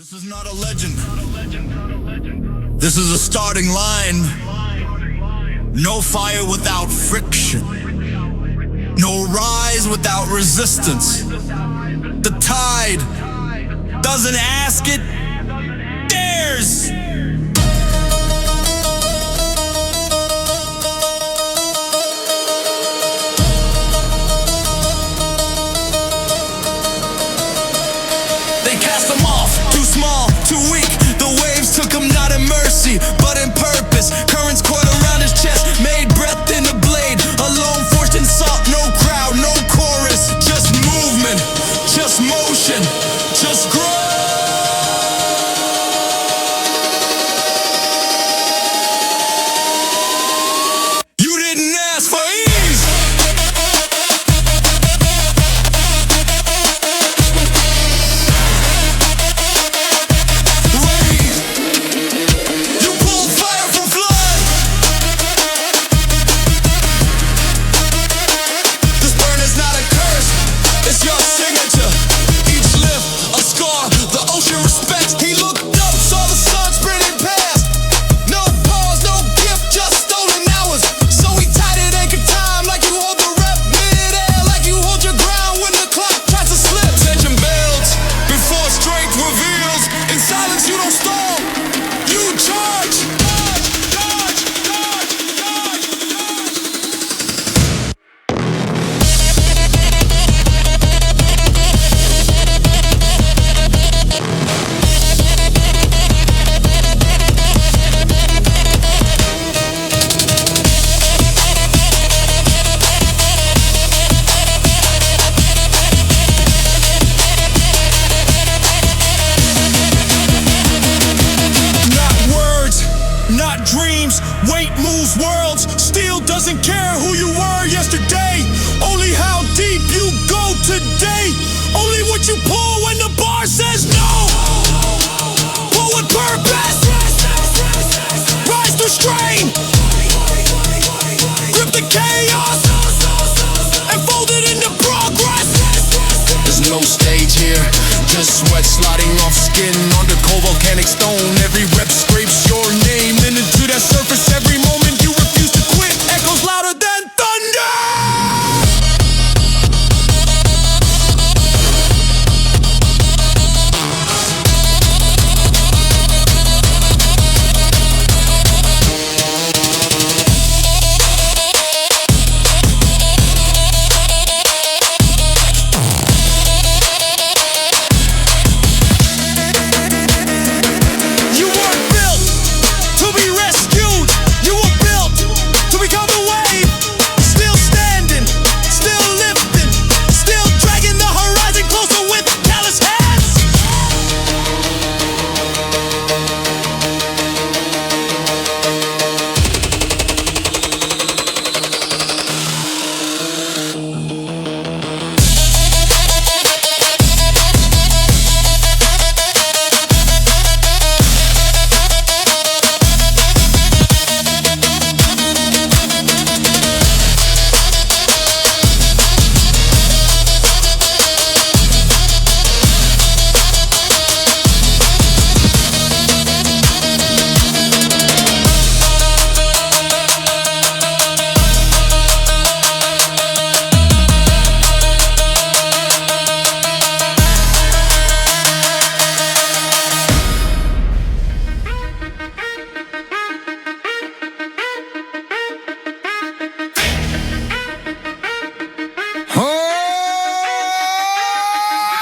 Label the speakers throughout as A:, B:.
A: This is not a legend. This is a starting line. No fire without friction. No rise without resistance. The tide doesn't ask, it dares. They cast them off, too small, too weak. The waves took him not in mercy, but in purpose. Currents coiled around his chest, made breath in the blade. Alone, forced in salt, no crowd, no chorus. Just movement, just motion, just growth. You didn't ask for ease. You pulled fire from flood. This burn is not a curse, it's your signature. Each lift, a scar, the ocean respects. He looked up, saw the sun sprinting past. No pause, no gift, just stolen hours. So he tied it, anchor time, like you hold the rep mid-air, like you hold your ground when the clock tries to slip. Tension builds before strength reveals. In silence you don't stall, you charge. Not words, not dreams, weight moves worlds. Steel doesn't care who you were yesterday, only how deep you go today. Only what you pull when the bar says no. Pull with purpose, rise through strain. Grip the chaos and fold it into progress. There's no stage here, just sweat sliding off skin onto cold volcanic stone. Every rep scrapes your name, then into that surface. Every moment you refuse to quit echoes louder than thunder. You weren't built to be rescued. You were built to become the wave. Still standing, still lifting, still dragging the horizon closer with callous hands.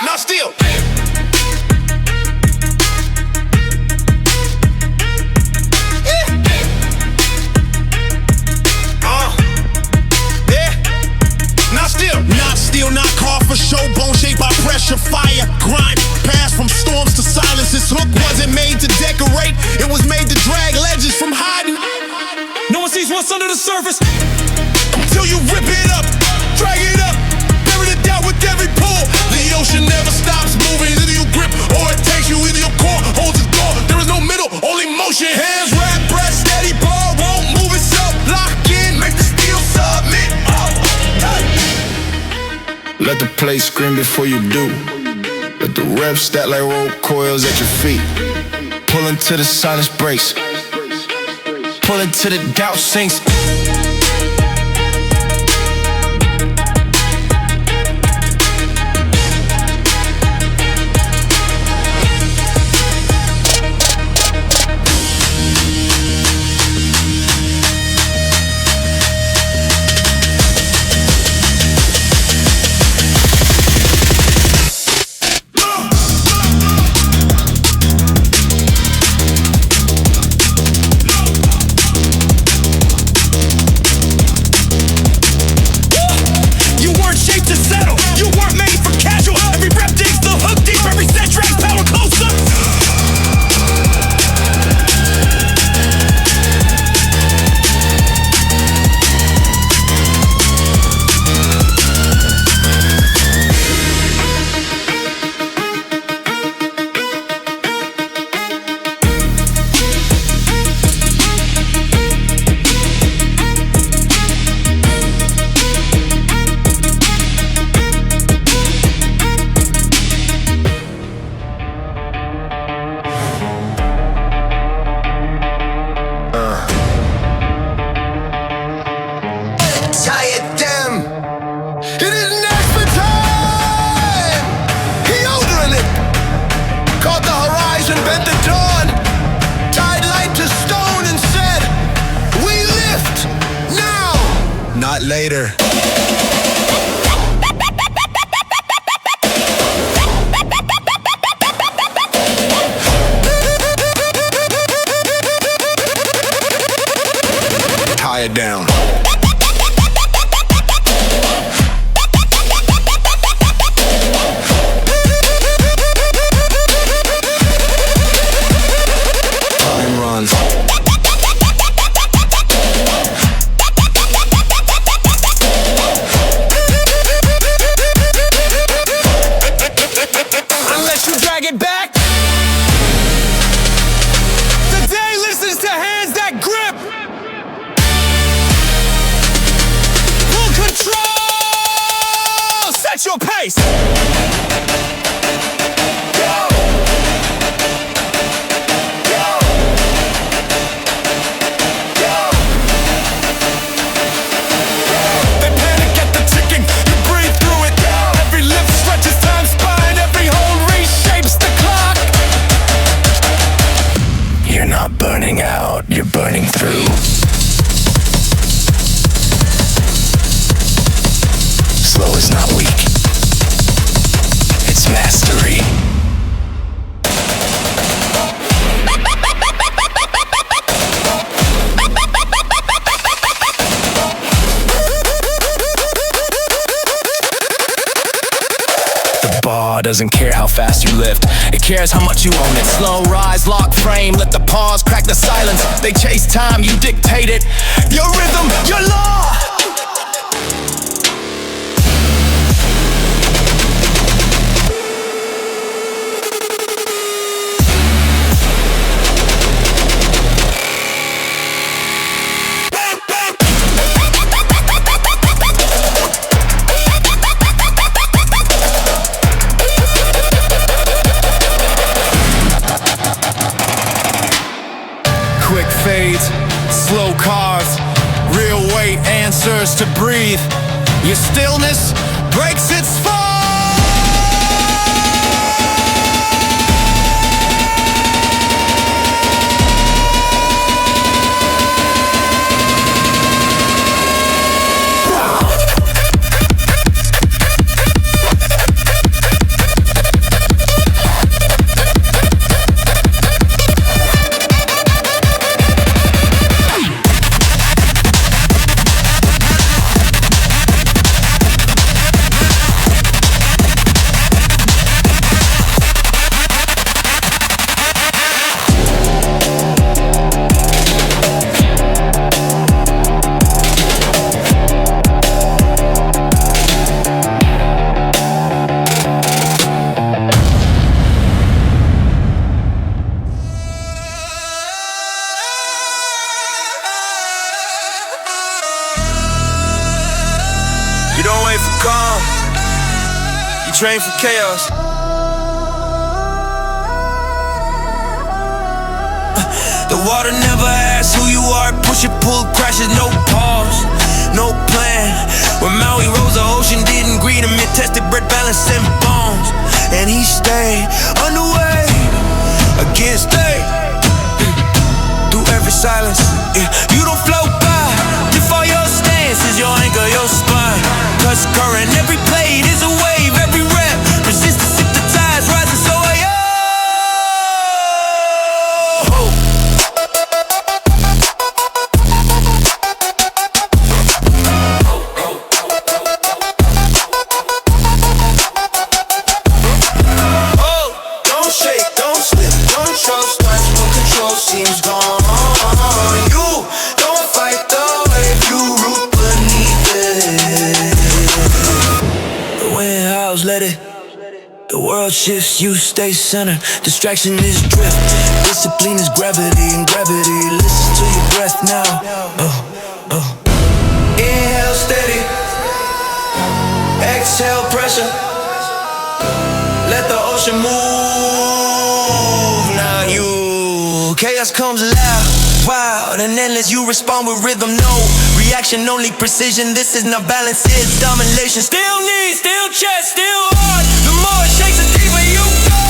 A: Not still. Not still, not carved for show, bone shaped by pressure, fire, grind. Passed from storms to silence. This hook wasn't made to decorate, it was made to drag legends from hiding. No one sees what's under the surface till you rip it up, drag it up, bury the doubt with every pull. The ocean never stops moving, either you grip or it takes you. Either your core holds its door. There is no middle, only motion. Hands wrap, breath steady, ball won't move itself. Lock in, make the steel submit. Let the play scream before you do. Let the rev stack like rope coils at your feet. Pulling to the silence breaks. Pulling to the doubt sinks. Not later. Tie it down. Time runs.
B: Get back. The day listens to hands that grip. Full control. Set your pace. Go. Go. Go. They panic at the ticking. You breathe through it. Every lip stretches time spine. Every whole reshapes the clock. You're not burning out, you're burning through. Slow is not weak. It's mastery. The bar doesn't care how fast you lift. It cares how much you own it. Slow rise, lock frame, let the pause crack the silence. They chase time, you dictate it. Your rhythm, your law. Quick fades, slow cars, real weight answers to breathe. Your stillness breaks its fall. You don't wait for calm, you train for chaos.
C: The water never asks who you are. Push it, pull, crashes, no pause, no plan. When Maui rose, the ocean didn't greet him. It tested bread, balance, and bones. And he stayed underway against day. Through every silence, yeah. You don't float by. Default your stance is your anchor, your spine. Touch current, every plate is a wave. Every rep, resistance if the tide's rising, so are you. Seems gone. You don't fight the wave, you root beneath it. The wind howls, let it. The world shifts, you stay centered. Distraction is drift, discipline is gravity, and gravity listens to your breath now. Inhale steady, exhale pressure. Let the ocean move. Now you. Chaos comes loud, wild, and endless. You respond with rhythm, no reaction, only precision. This is not balance, it's domination. Still knees, still chest, still hard. The more it shakes, the deeper you go.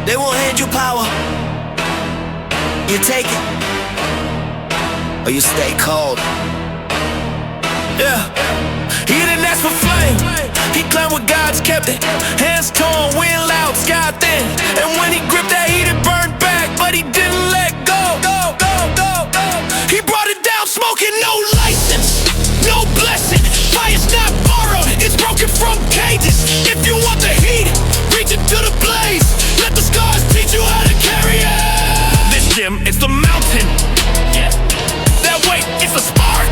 C: They won't hand you power. You take it, or you stay cold. Yeah, he didn't ask for flame. He climbed what God's kept it. Hands torn, wind loud, sky thin. And when he gripped that heat, it burned back, but he didn't let go. He brought it down, smoking, no license, no blessing. Fire's not borrowed, it's broken from cages. If you want the heat, reach into the blaze. Let the scars teach you how to carry it. This gym, it's the mountain. That weight, it's a spark.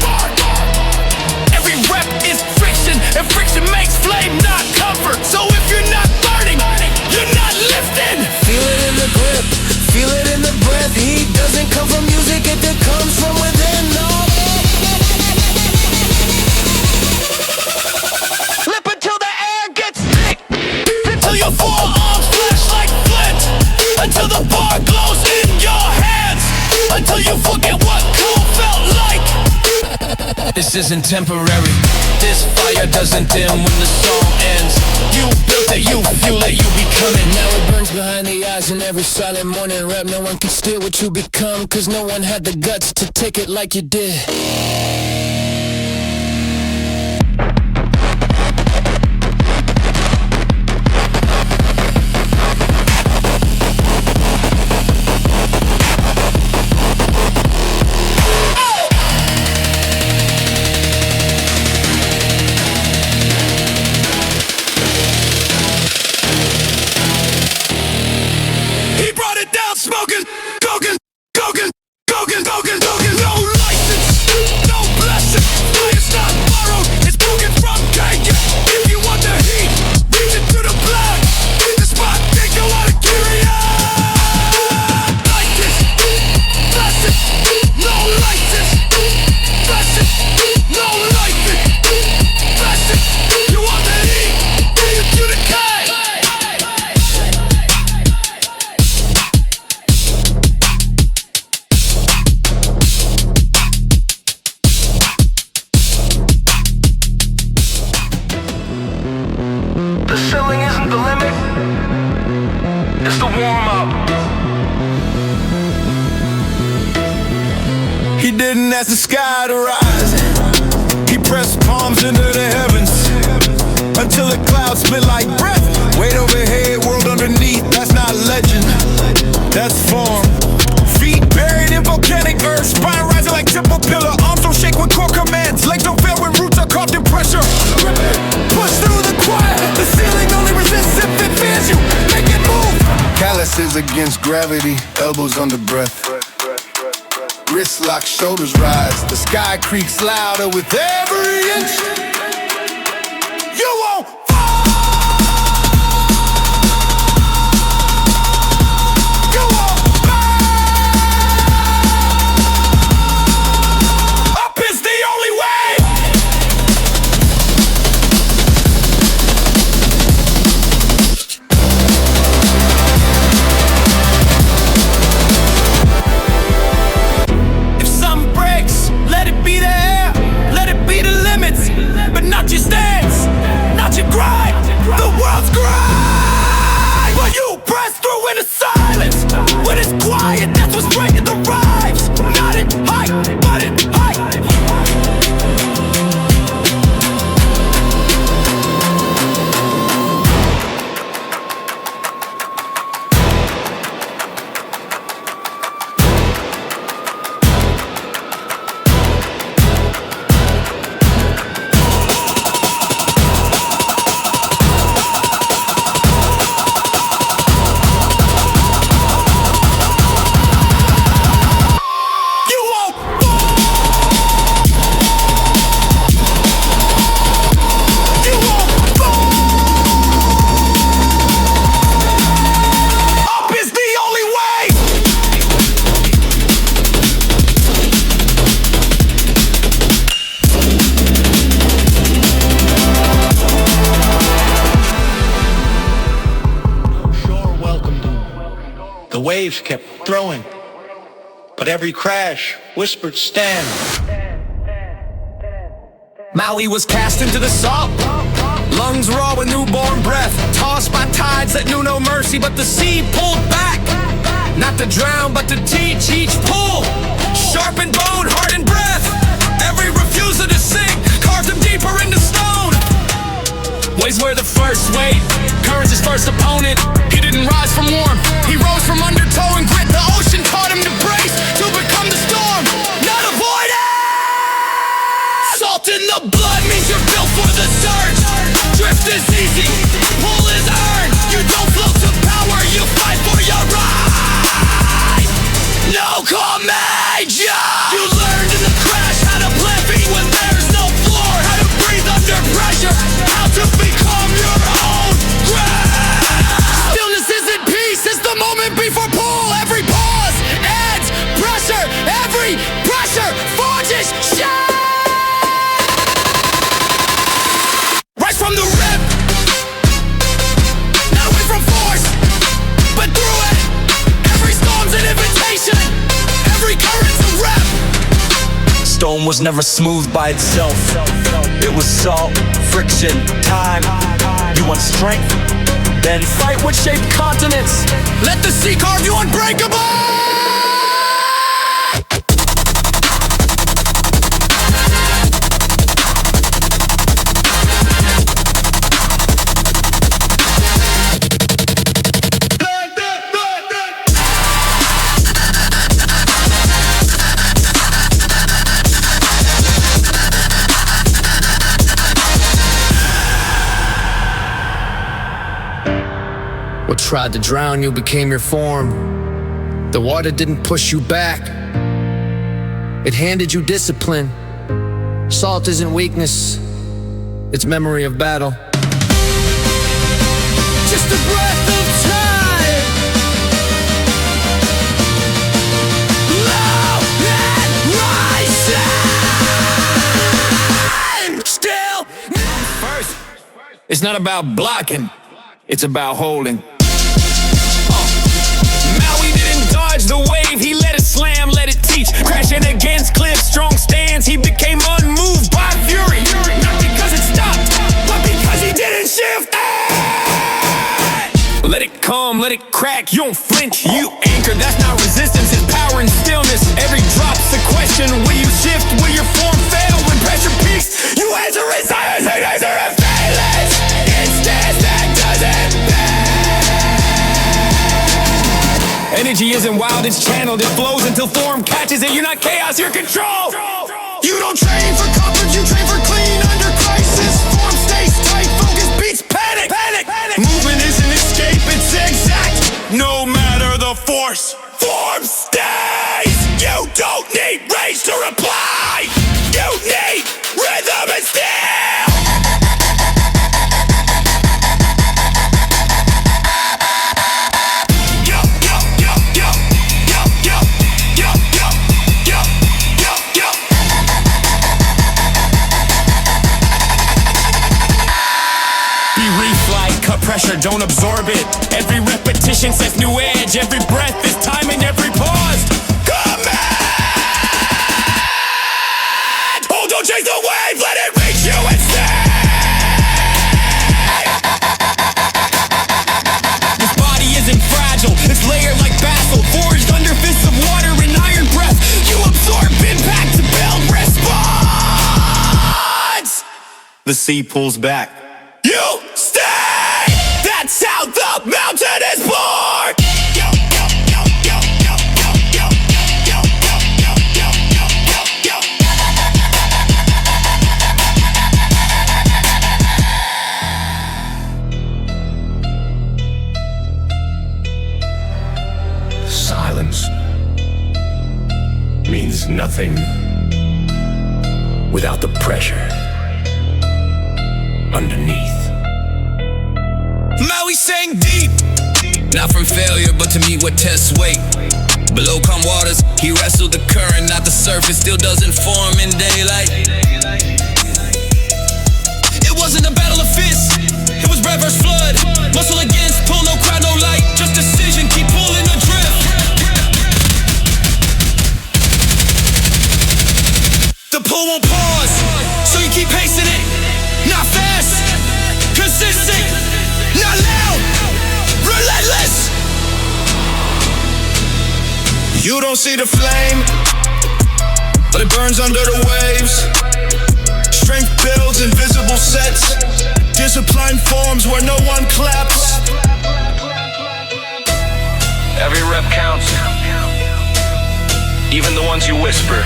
C: Every rep is friction, and friction makes flame, not comfort. So if you're not burning, you're not lifting. Feel it in the grip, feel it in the breath. Heat doesn't come from music, it comes from within. No. Flip until the air gets thick, until your forearms flash like flint, until the bar glows in your hands, until you forget what cool felt like. This isn't temporary. This fire doesn't dim when the song ends. You built it, you fuel it, you become it. Now it burns behind the eyes in every silent morning rap. No one can steal what you become, cause no one had the guts to take it like you did. Smoking, coking, no license, no blessing. Fire's not borrowed, it's broken from cages. If you want the heat, reach into the blood. The spot, take you out of curious. License, blessing, no license. Blessing, no license. Blessing, you want the heat, bring it to the cage. The ceiling isn't the limit, it's the warm-up.
A: He didn't ask the sky to rise. He pressed palms into the heavens until the clouds split like breath. Weight overhead, world underneath. That's not legend, that's form. Feet buried in volcanic earth, spine rising like temple pillar. Arms don't shake with core commands, legs don't fail when roots are caught in pressure. Push through the quiet, the ceiling only resists if
D: Balances against gravity, elbows under breath. Wrists lock, shoulders rise. The sky creaks louder with every inch. You won't fall. You won't fall. Up is the only way.
B: If something breaks, let it be there. Let it be the limits, but not your stance, not your grind. The world's grind, but you press through into silence. When it's quiet, that's what's breaking the rhymes. Not in height, but in height. You won't fall. You won't fall. Up is the only way.
E: Shore welcomed him. The waves kept throwing, but every crash whispered, stand.
B: Maui was cast into the salt, lungs raw with newborn breath, tossed by tides that knew no mercy, but the sea pulled back, not to drown but to teach. Each pull sharpened bone, heart and breath. Every refusal to sink carved him deeper into stone. Waves were the first weight, currents his first opponent. He didn't rise from warmth, he rose from undertow and grit. The ocean taught him to brace, to become the storm, not avoid it. Salt in the blood means you're built for the surge. Drift is easy, pull is earned. You don't float to power, you fight for your right. No commander. You learned in the crash how to plan feet when there's no floor, how to breathe under pressure, how to become your own ground. Stillness isn't peace, it's the moment before pull. Every pause adds pressure, every pressure forges shine. Rise from the rip, not away from force, but through it. Every storm's an invitation, every current's a rep. Stone was never smooth by itself. It was salt, friction, time. You want strength? Then fight what shaped continents. Let the sea carve you unbreakable. What tried to drown you became your form. The water didn't push you back, it handed you discipline. Salt isn't weakness, it's memory of battle. Just a breath of time, low and rising. Still first, it's not about blocking, it's about holding. Maui didn't dodge the wave, he let it slam, let it teach. Crashing against cliffs, strong stands, he became unmoved by fury. Not because it stopped, but because he didn't shift. Let it come, let it crack, you don't flinch, you anchor. That's not resistance, it's power and stillness. Every drop's a question, will you shift, will your form fail? When pressure peaks, you answer in silence, and answer in failures. Instead, that doesn't energy isn't wild, it's channeled, it flows until form catches it. You're not chaos, you're control. You don't train for comfort, you train for clean under crisis. Form stays tight, focus beats panic. Movement isn't escape, it's exact. No matter
C: need rage to reply. You need rhythm and steel. Yo, yo, yo, yo, yo, yo, yo, yo, yo, yo, yo.
B: Be reflight, cut pressure, don't absorb it. Every repetition sets new edge. Every breath is time and every pause.
C: Command! Oh, don't chase the wave, let it reach you instead.
B: This body isn't fragile, it's layered like basalt, forged under fists of water and iron breath. You absorb impact to build response. The sea pulls back.
C: You stay! That's how the mountain is born! Yo, yo, yo, yo, yo, yo, yo, yo, yo, yo, yo, yo, yo, yo.
B: Silence means nothing without the pressure underneath.
C: Maui sang deep.
F: Not from failure, but to meet what tests wait. Below calm waters, he wrestled the current, not the surface. Still doesn't form in daylight. It wasn't a battle of fists, it was breath versus flood. Muscle against, pull, no crowd, no light. Just decision, keep pulling the drift.
C: The pull won't pause, so you keep pacing it. Not fast, consistent, not loud, relentless. You don't see the flame, but it burns under the waves. Strength builds invisible sets. Discipline forms where no one claps.
B: Every rep counts, even the ones you whisper,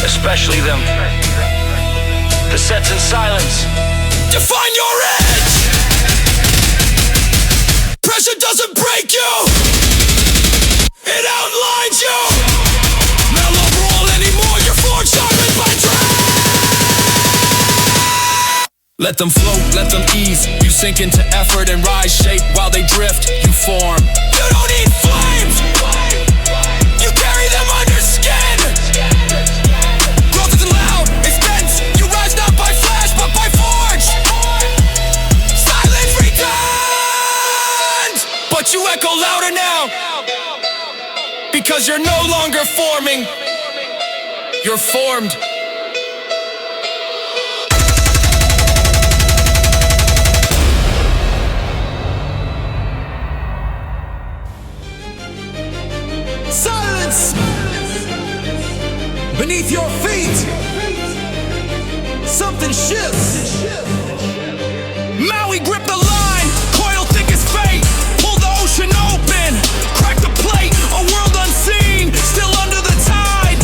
B: especially them. The sets in silence.
C: Define your edge. Pressure doesn't break you, it outlines you. Mellow roll anymore, you're forged sharpened by dread.
F: Let them float, let them ease. You sink into effort and rise shape while they drift. You form.
C: You don't need flames, you carry them under skin. Growth isn't loud, it's dense. You rise not by flash but by forge. Silence returns, but you echo louder now, because you're no longer forming, you're formed. Silence! Beneath your feet, something shifts. Maui grip the line, coil thick as fate. Pull the ocean open, crack the plate. A world unseen, still under the tide.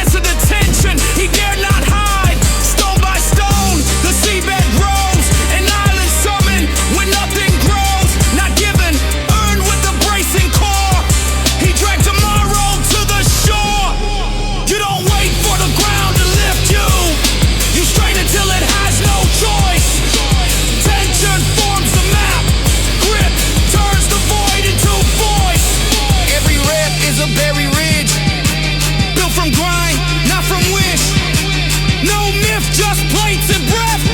C: Answer the tension, he dare not hide. Stone by stone, the seabed grows. An island summoned when nothing grows. Not given, earned with the bracing core. He dragged tomorrow to the shore. You don't wait for the ground to lift you. You strain until it has no choice. Tension forms the map. Grip turns the void into voice. Every rep is a berry ridge, built from grind, not from wish. No myth, just plates and breath.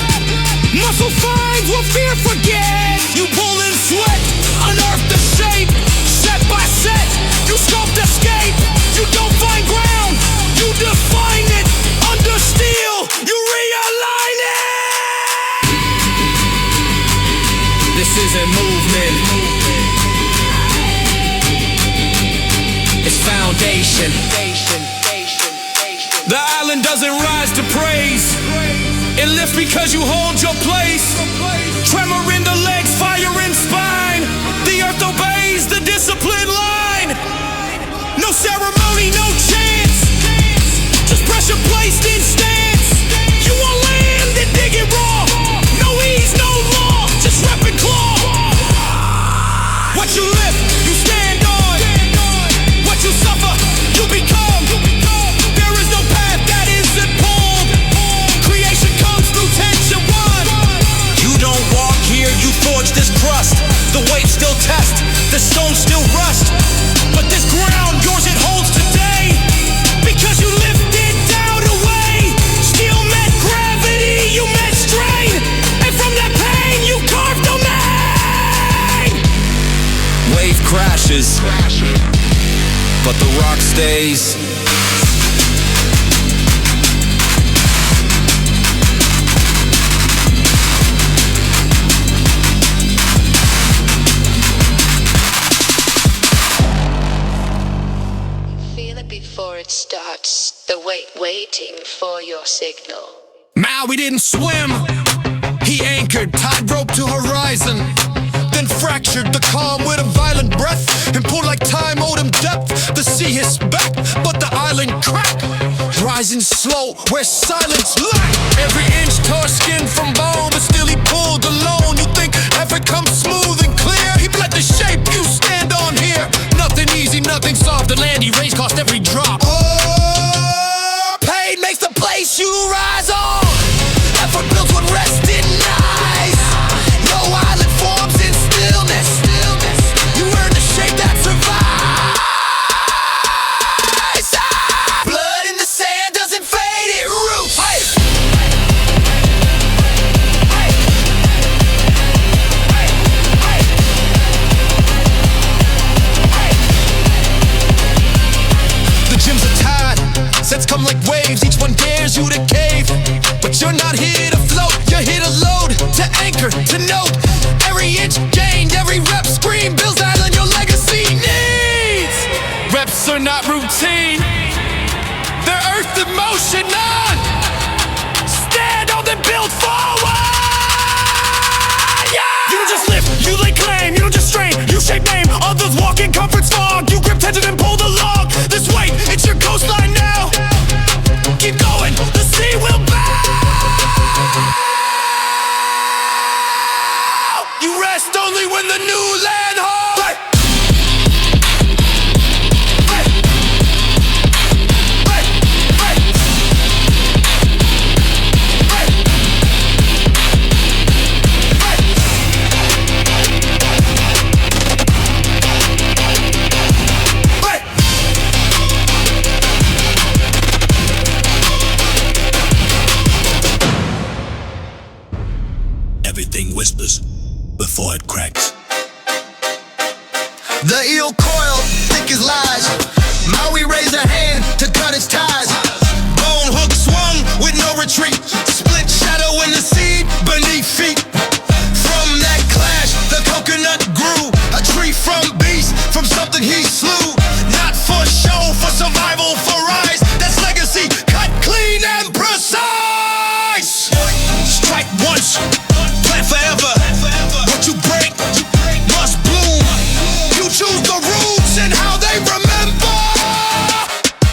C: Muscle finds what fear forgets. You pull in sweat, unearth the shape. Set by set, you sculpt escape. You don't find ground, you define it. Under steel, you realign it.
F: This isn't movement, it's foundation.
C: The island doesn't rise to praise, it lifts because you hold your place. Tremor in the legs, fire in spine. The earth obeys the discipline line. No ceremony, no chance, just pressure placed in stance. You want land and dig it raw. No ease, no law, just rep and claw. What you lift, you stand on. What you suffer, you become. forge this crust. The weight still test, the stone still rust. But this ground, yours it holds today, because you lifted doubt away. Steel met gravity, you met strain, and from that pain you carved domain.
F: Wave crashes, but the rock stays.
G: Feel it before it starts, the weight waiting for your signal.
A: Maui didn't swim, he anchored, tied rope to horizon, then fractured the calm with a violent breath and pulled like time owed him depth. The sea hissed back, but the island cracked, rising slow where silence lacked. Every inch tore skin from bone, but still he pulled alone. You think effort comes smooth and clear, he bled the shape you stand on here. Nothing easy, nothing soft, the land he raised cost every drop. Oh, pain makes the place you rise on. Effort builds what rest denies. No island forms in stillness. You earn the shape that survives. Blood in the sand doesn't fade, it roots. The gyms are tied, sets come like waves. Each one dares you to cave, but you're not here to float. You're here to load, to anchor, to note. Every inch gained, every rep scream builds the island your legacy needs. Reps are not routine, they're earth in motion on. Stand on and build forward. Yeah!
C: You don't just lift, you lay claim, you don't just strain, you shape name. Others walk in comfort's fog, you grip tension and pull the log. This weight, it's your coastline now. Keep going, the sea will bow. You rest only when the new land holds.
A: Everything whispers before it cracks.
D: The eel coiled, thick as lies. Maui raised a hand to cut its ties.
A: Bone hook swung with no retreat. Split shadow in the seed beneath feet. From that clash, the coconut grew. A tree from beast, from something he slew. Not for show, for survival, for rise. That's legacy, cut clean and precise. Strike once, plant forever. What you break must bloom. You choose the roots and how they remember.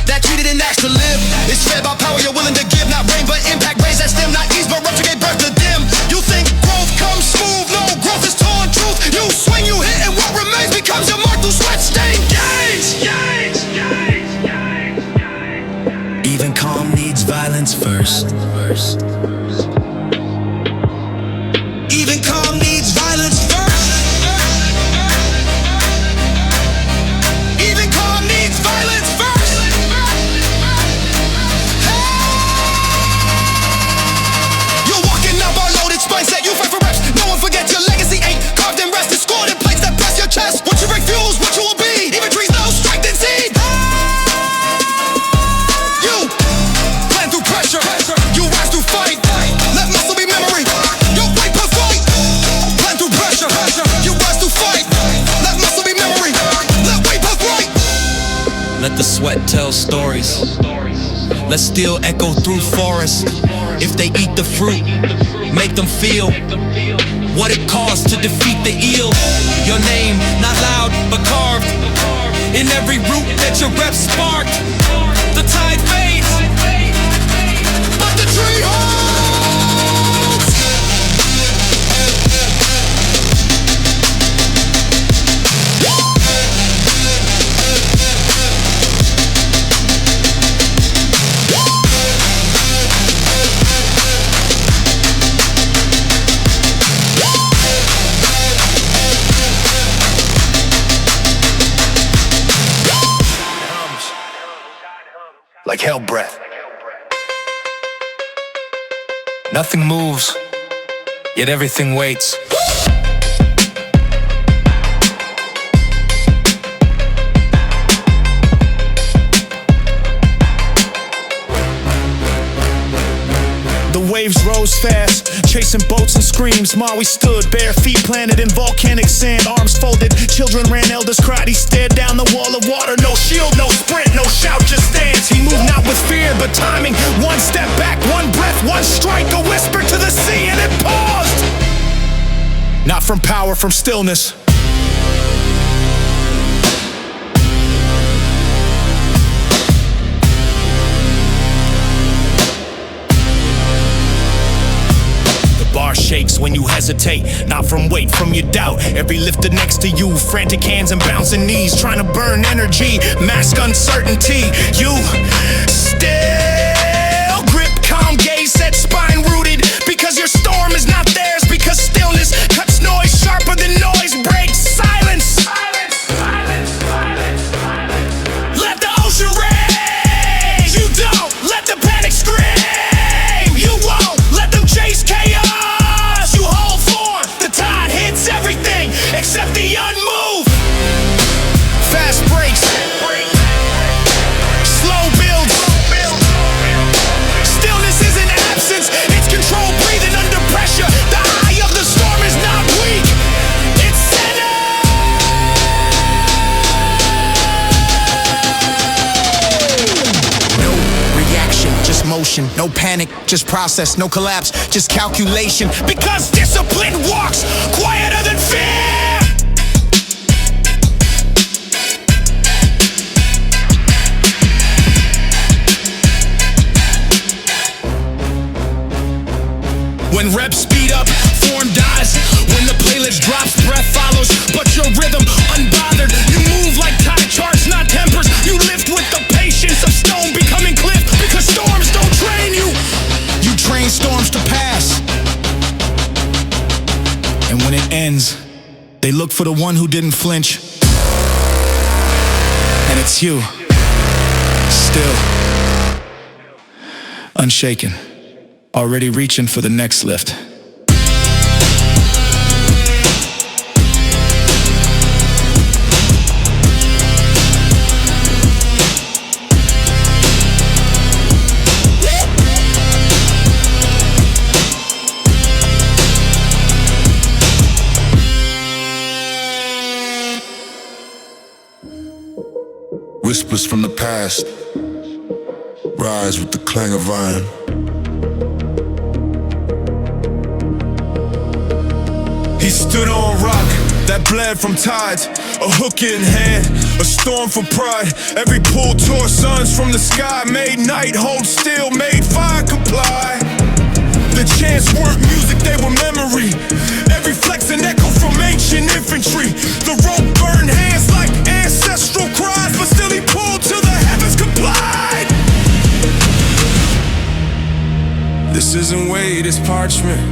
A: That tree didn't ask to live. It's fed by power you're willing to give. Not rain but impact. Raise that stem, not ease but rupture gave birth to dim. You think growth comes smooth. No, growth is torn truth. You swing, you hit, and what remains becomes your mark through sweat stained gains.
C: Even calm needs violence first.
A: Even calm needs violence first. Even calm needs violence first. You're walking out bar loaded, spine set, you fight for reps. No one forgets your legacy ain't carved in rest. It's scored in plates that press your chest. What you break fuels, what you will be. Even trees know strength and seed. You plan through pressure, you rise through fight. Let muscle be memory. Your weight per fight. Plan through pressure, you rise through fight. Let muscle be memory. Let weight per fight.
F: Let the sweat tell stories. Let steel echo through forests. If they eat the fruit, make them feel what it costs to defeat the eel. Your name, not loud, but carved in every root that your rep sparked. The tide fades,
A: But the tree holds.
B: like hell breath. Nothing moves, yet everything waits.
A: The waves rose fast, chasing boats and screams. Maui stood, bare feet planted in volcanic sand, arms folded. Children ran, elders cried. He stared down the wall of water. No shield, no sprint, no shout, just dance. He moved not with fear, but timing. One step back, one breath, one strike. A whisper to the sea, and it paused. Not from power, from stillness. Bar shakes when you hesitate, not from weight, from your doubt. Every lifter next to you, frantic hands and bouncing knees, trying to burn energy, mask uncertainty. You still grip, calm gaze, set spine rooted, because your storm is not theirs, because stillness cuts noise sharper than noise breaks. Silence. Let the ocean rage. You don't let the panic scream. You won't let them chase chaos. Everything except the unmoved. Fast breaks, slow builds. Stillness isn't absence, it's control breathing under pressure. The eye of the storm is not weak, it's centered. No reaction, just motion. No panic, just process. No collapse, just calculation. Because discipline walks quieter than fear. When reps speed up, form dies. When the playlist drops, breath follows, but your rhythm unbothered. You move like tide charts, not tempers. You lift with the patience of stone becoming cliff, because storms don't train you. You train storms to pass. And when it ends, they look for the one who didn't flinch. And it's you. Still. Unshaken. Already reaching for the next lift.
D: Whispers from the past rise with the clang of iron.
A: He stood on rock that bled from tides, a hook in hand, a storm for pride. Every pull tore suns from the sky, made night hold still, made fire comply. The chants weren't music, they were memory. Every flex an echo from ancient infantry. The rope burned hands like ancestral cries, but still he pulled till the heavens complied. This isn't weight, it's parchment.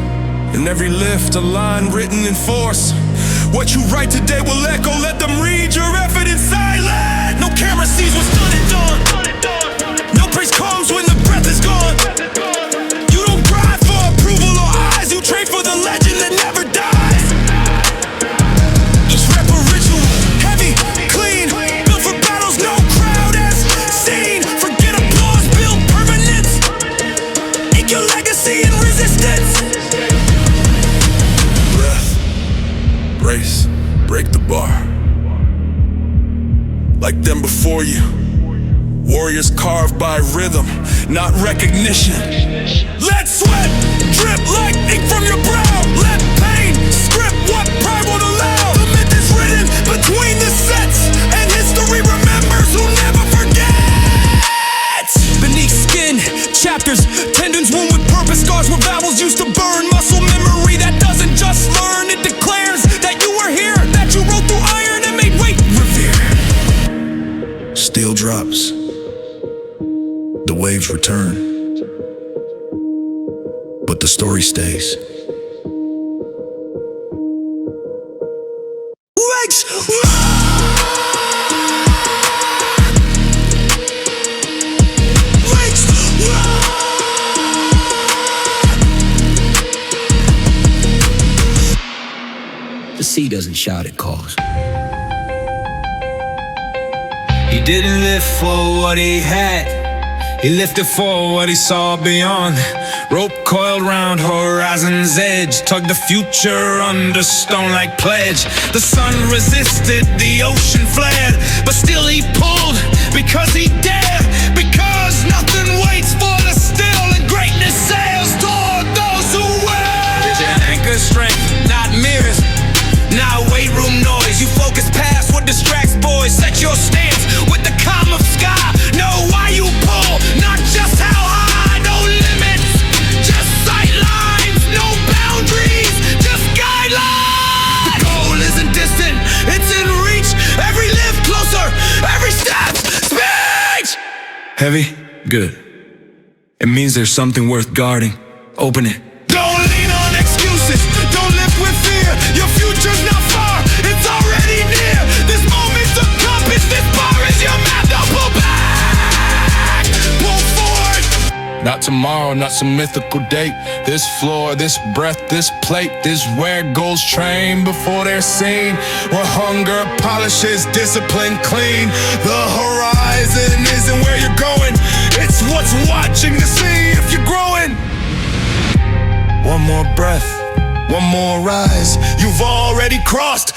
A: In every lift, a line written in force. What you write today will echo, let them read your effort in silence. No camera sees what's done and done. No praise comes when the breath is gone. You don't cry for approval or eyes, you train for the legend that never dies. Each rep a ritual, heavy, clean, built for battles no crowd has seen. Forget applause, build permanence. Ink your legacy in resistance.
D: Brace, break the bar. Like them before you, warriors carved by rhythm, not recognition.
A: Let sweat drip like ink from your brow. Let pain script what pride won't allow. The myth is written between the sets, and history remembers who never forgets. Beneath skin, chapters, tendons wound with purpose. Scars where vowels used to burn. Muscle memory that doesn't just learn, it declares that you were here, that you wrote through iron and made weight revere.
D: Steel drops, the waves return, but the story stays.
F: The sea doesn't shout, it calls. He didn't live for what he had, he lifted for what he saw beyond. Rope coiled round horizon's edge, tugged the future under stone like pledge. The sun resisted, the ocean fled, but still he pulled because he dared. Because nothing waits for the still, and greatness sails toward those who wear. Did your anchor strength, not mirrors, not weight room noise. You focus past what distracts boys. Set your stance with the calm of sky. Know why you pull, not just how high. No limits, just sight lines. No boundaries, just guidelines. The goal isn't distant, it's in reach. Every lift closer, every step speech. Heavy? Good. It means there's something worth guarding. Open it. Don't lean on excuses, don't live with fear. Your future's not far, it's already near. This moment's a compass, this bar is your map. Now pull back, pull forward.
H: Not tomorrow, not some mythical date. This floor, this breath, this plate, this where goals train before they're seen. Where hunger polishes discipline clean. The horizon isn't where you're going, it's what's watching to see if you're growing. One more breath, one more rise, you've already crossed.